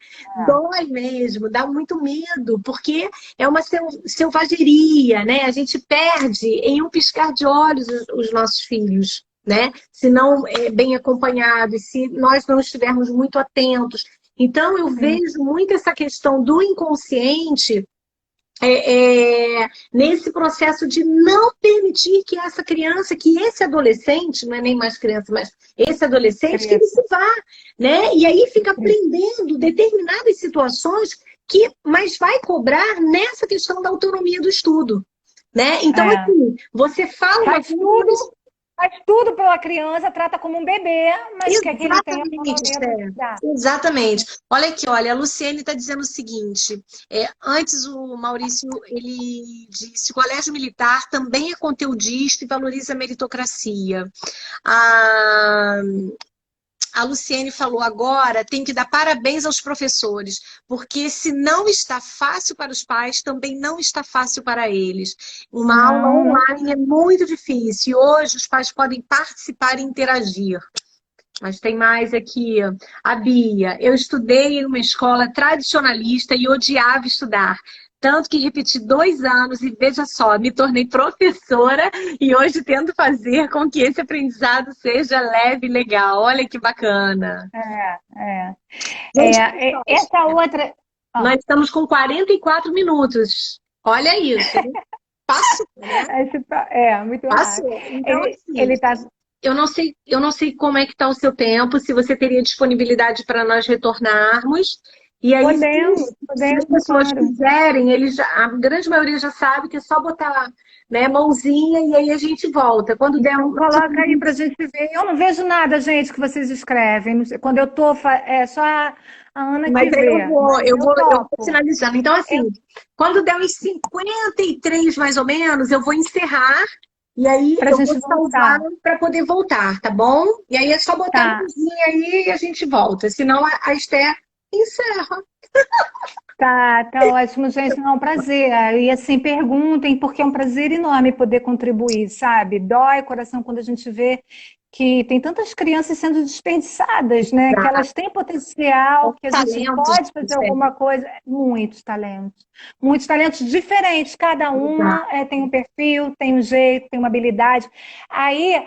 Dói mesmo, dá muito medo, porque é uma selvageria, né? A gente perde em um piscar de olhos os nossos filhos, né? Se não bem acompanhados, se nós não estivermos muito atentos. Então, eu vejo muito essa questão do inconsciente nesse processo de não permitir que essa criança, que esse adolescente, não é nem mais criança, mas esse adolescente, que ele se vá, né? E aí fica aprendendo determinadas situações mas vai cobrar nessa questão da autonomia do estudo, né? Então, assim, você fala faz tudo pela criança, trata como um bebê, mas quer que ele tenha Exatamente. Olha aqui, a Luciene está dizendo o seguinte, antes o Maurício, ele disse, o colégio militar também é conteudista e valoriza a meritocracia. A Luciene falou agora, tem que dar parabéns aos professores, porque se não está fácil para os pais, também não está fácil para eles. Uma aula online é muito difícil. Hoje os pais podem participar e interagir. Mas tem mais aqui. A Bia, eu estudei em uma escola tradicionalista e odiava estudar. Tanto que repeti 2 anos e, veja só, me tornei professora e hoje tento fazer com que esse aprendizado seja leve e legal. Olha que bacana. Essa outra... Nós Ah, estamos com 44 minutos. Olha isso. Passou, né? muito rápido. Passou. Então, assim, Ele tá. eu não sei como é que está o seu tempo, se você teria disponibilidade para nós retornarmos. E aí, se as Podemos, pessoas claro. quiserem, a grande maioria já sabe que é só botar, né, mãozinha e aí a gente volta. Quando der Então, um. coloca aí para a gente ver. Eu não vejo nada, gente, que vocês escrevem. Não sei, quando eu tô, é só a Ana que Mas aí vê, mas eu eu vou topo. finalizando. Então, assim, quando der uns 53 mais ou menos, eu vou encerrar e aí Para a eu vou gente salvar voltar. para poder voltar, tá bom? E aí é só botar a Tá, mãozinha aí e a gente volta. Senão a Esther encerra. tá ótimo, gente. Não, é um prazer. E assim, perguntem, porque é um prazer enorme poder contribuir, sabe? Dói o coração quando a gente vê que tem tantas crianças sendo desperdiçadas, né? Que elas têm potencial, que a gente Talentos pode fazer alguma diferentes. coisa. Muitos talentos diferentes. Cada uma tem um perfil, tem um jeito, tem uma habilidade. Aí,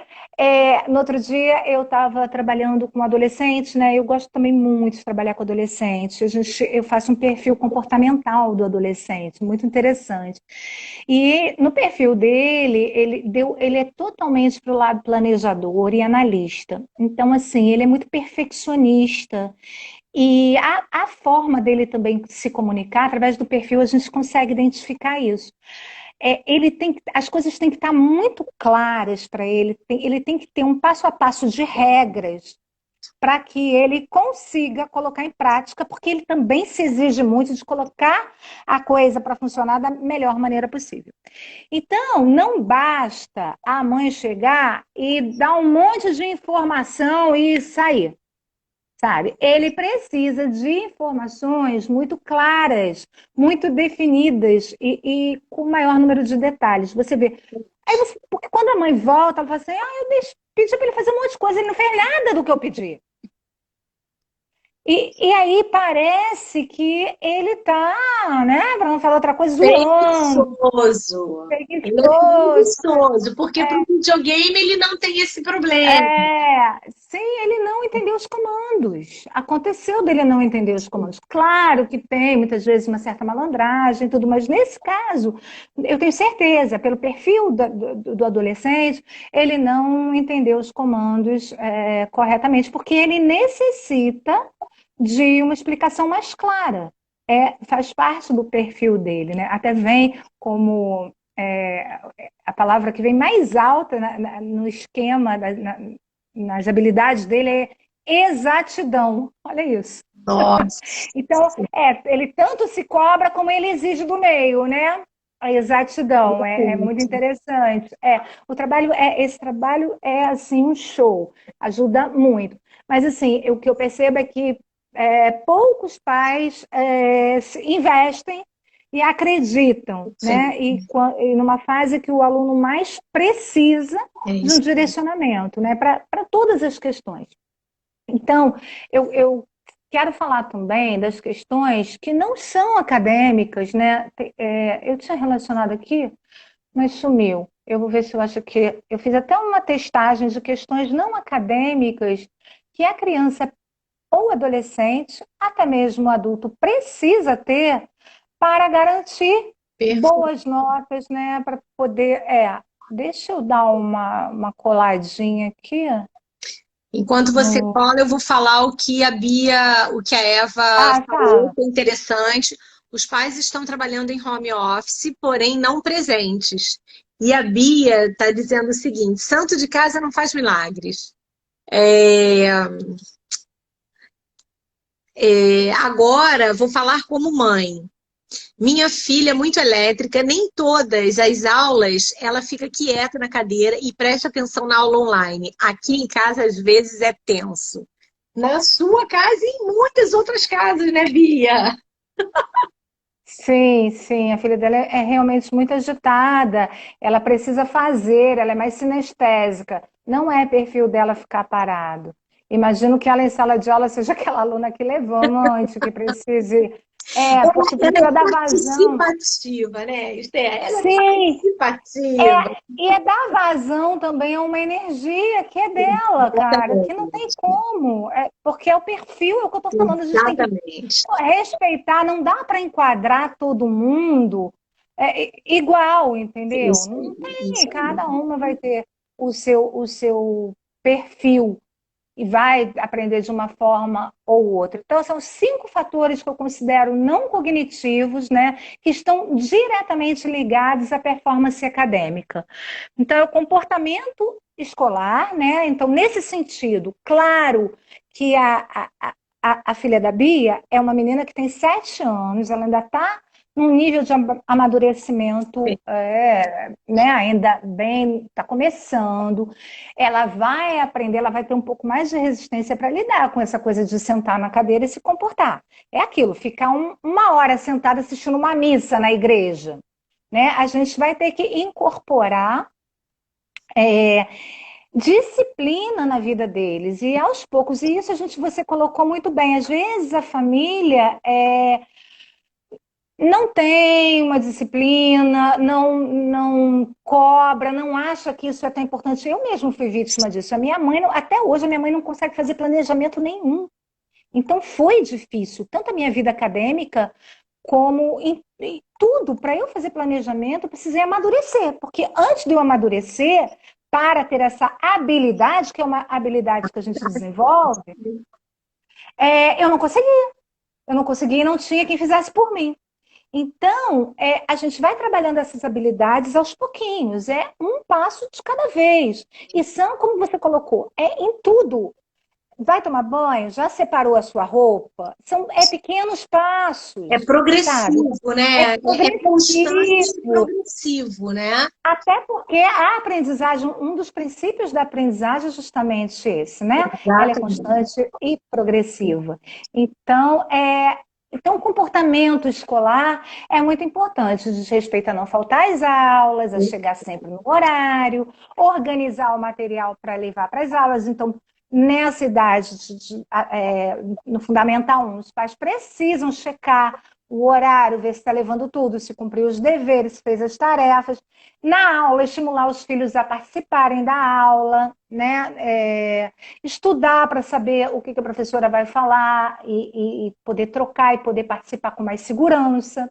no outro dia, eu estava trabalhando com adolescente, né? Eu gosto também muito de trabalhar com adolescente. Eu faço um perfil comportamental do adolescente, muito interessante. E no perfil dele, ele é totalmente para o lado planejador e analista. Então, assim, ele é muito perfeccionista. E a forma dele também se comunicar, através do perfil, a gente consegue identificar isso. As coisas têm que estar muito claras para ele, ele tem que ter um passo a passo de regras para que ele consiga colocar em prática, porque ele também se exige muito de colocar a coisa para funcionar da melhor maneira possível. Então, não basta a mãe chegar e dar um monte de informação e sair, sabe? Ele precisa de informações muito claras, muito definidas e com maior número de detalhes. Você vê. Porque quando a mãe volta, ela fala assim: pedi para ele fazer um monte de coisa, ele não fez nada do que eu pedi. E aí parece que ele está, né, para não falar outra coisa, zoando, Preguiçoso. Ele é preguiçoso. preguiçoso, porque para o videogame ele não tem esse problema. Sim, ele não entendeu os comandos. Aconteceu dele não entender os comandos. Claro que tem, muitas vezes, uma certa malandragem e tudo, mas nesse caso, eu tenho certeza, pelo perfil do adolescente, ele não entendeu os comandos corretamente, porque ele necessita de uma explicação mais clara. Faz parte do perfil dele, né? Até vem como a palavra que vem mais alta no esquema, nas habilidades dele é exatidão. Olha isso. Nossa. Então, ele tanto se cobra como ele exige do meio, né? A exatidão é muito interessante. Esse trabalho é assim um show, ajuda muito. Mas assim, o que eu percebo é que poucos pais investem e acreditam, Sim, né? E numa fase que o aluno mais precisa é de um isso. direcionamento, né? Para todas as questões. Então, eu quero falar também das questões que não são acadêmicas, né? Eu tinha relacionado aqui, mas sumiu. Eu vou ver se eu acho que. Eu fiz até uma testagem de questões não acadêmicas que a criança ou adolescente, até mesmo o adulto, precisa ter para garantir Perfeito. boas notas, né? Para poder. Deixa eu dar uma coladinha aqui Enquanto você no. fala, eu vou falar o que a Eva Ah, falou, tá. que é interessante. Os pais estão trabalhando em home office, porém não presentes. E a Bia está dizendo o seguinte: santo de casa não faz milagres. É, agora vou falar como mãe. Minha filha é muito elétrica, nem todas as aulas ela fica quieta na cadeira e presta atenção na aula online. Aqui em casa, às vezes, é tenso. Na sua casa e em muitas outras casas, né, Bia? Sim, sim, a filha dela é realmente muito agitada, ela precisa fazer, ela é mais sinestésica, não é perfil dela ficar parado. Imagino que ela em sala de aula seja aquela aluna que levante, que precise Porque precisa dar vazão. Participativa, né, Esther? Ela Sim, é participativa. e é dar vazão também a uma energia que é dela, cara, que não tem como. Porque é o perfil, é o que eu estou falando, a gente tem que Exatamente. respeitar, não dá para enquadrar todo mundo igual, entendeu? Isso Não aí, tem, isso aí. cada uma vai ter o seu perfil e vai aprender de uma forma ou outra. Então, são 5 fatores que eu considero não cognitivos, né, que estão diretamente ligados à performance acadêmica. Então, é o comportamento escolar, né? Então, nesse sentido, claro que a filha da Bia é uma menina que tem 7 anos, ela ainda está num nível de amadurecimento, né, ainda bem, está começando. Ela vai aprender, ela vai ter um pouco mais de resistência para lidar com essa coisa de sentar na cadeira e se comportar. É aquilo, ficar uma hora sentada assistindo uma missa na igreja, né? A gente vai ter que incorporar é, disciplina na vida deles e aos poucos. E isso você colocou muito bem. Às vezes a família não tem uma disciplina, não cobra, não acha que isso é tão importante. Eu mesmo fui vítima disso. A minha mãe, até hoje, a minha mãe não consegue fazer planejamento nenhum. Então foi difícil, tanto a minha vida acadêmica como em tudo. Para eu fazer planejamento, eu precisei amadurecer, porque antes de eu amadurecer, para ter essa habilidade, que é uma habilidade que a gente desenvolve, eu não conseguia. Eu não conseguia e não tinha quem fizesse por mim. Então, a gente vai trabalhando essas habilidades aos pouquinhos, é um passo de cada vez. E são, como você colocou, em tudo. Vai tomar banho? Já separou a sua roupa? São pequenos É passos, sabe? progressivo, É né? É constante e progressivo. progressivo, né? Até porque a aprendizagem, um dos princípios da aprendizagem é justamente esse, né? Ela é Exatamente. constante e progressiva. Então, o comportamento escolar é muito importante, diz respeito a não faltar às aulas, a chegar sempre no horário, organizar o material para levar para as aulas. Então, nessa idade, no Fundamental 1, os pais precisam checar o horário, ver se está levando tudo, se cumpriu os deveres, se fez as tarefas. Na aula, estimular os filhos a participarem da aula, né? Estudar para saber o que a professora vai falar e poder trocar e poder participar com mais segurança.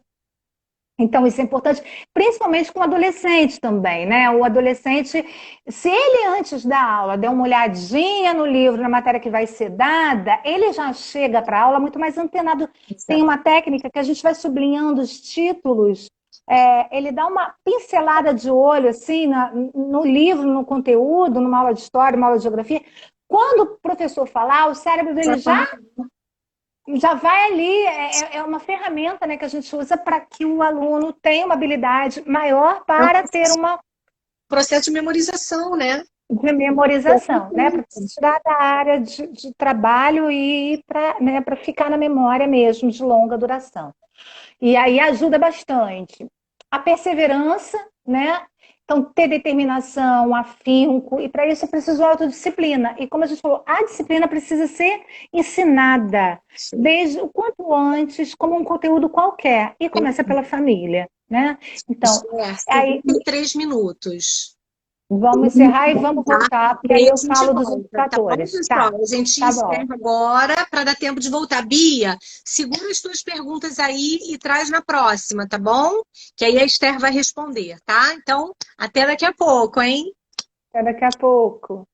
Então, isso é importante, principalmente com o adolescente também, né? O adolescente, se ele antes da aula der uma olhadinha no livro, na matéria que vai ser dada, ele já chega para a aula muito mais antenado. Tem uma técnica que a gente vai sublinhando os títulos, ele dá uma pincelada de olho, assim, no livro, no conteúdo, numa aula de história, numa aula de geografia. Quando o professor falar, o cérebro dele já vai ali, é uma ferramenta, né, que a gente usa para que o aluno tenha uma habilidade maior É um para ter uma processo de memorização, né? de memorização, né, para tirar da área de trabalho e para, né, para ficar na memória mesmo, de longa duração. E aí ajuda bastante. A perseverança, né? Então, ter determinação, afinco, e para isso eu preciso de autodisciplina. E como a gente falou, a disciplina precisa ser ensinada desde o quanto antes, como um conteúdo qualquer. E começa pela família, né? Então, É, aí 53 minutos. vamos encerrar e vamos Tá? voltar, porque E aí aí a eu gente falo dos volta, tá bom, indicadores. pessoal? Tá, A gente tá bom. encerra agora para dar tempo de voltar. Bia, segura as tuas perguntas aí e traz na próxima, tá bom? Que aí a Esther vai responder, tá? Então, até daqui a pouco, hein? Até daqui a pouco.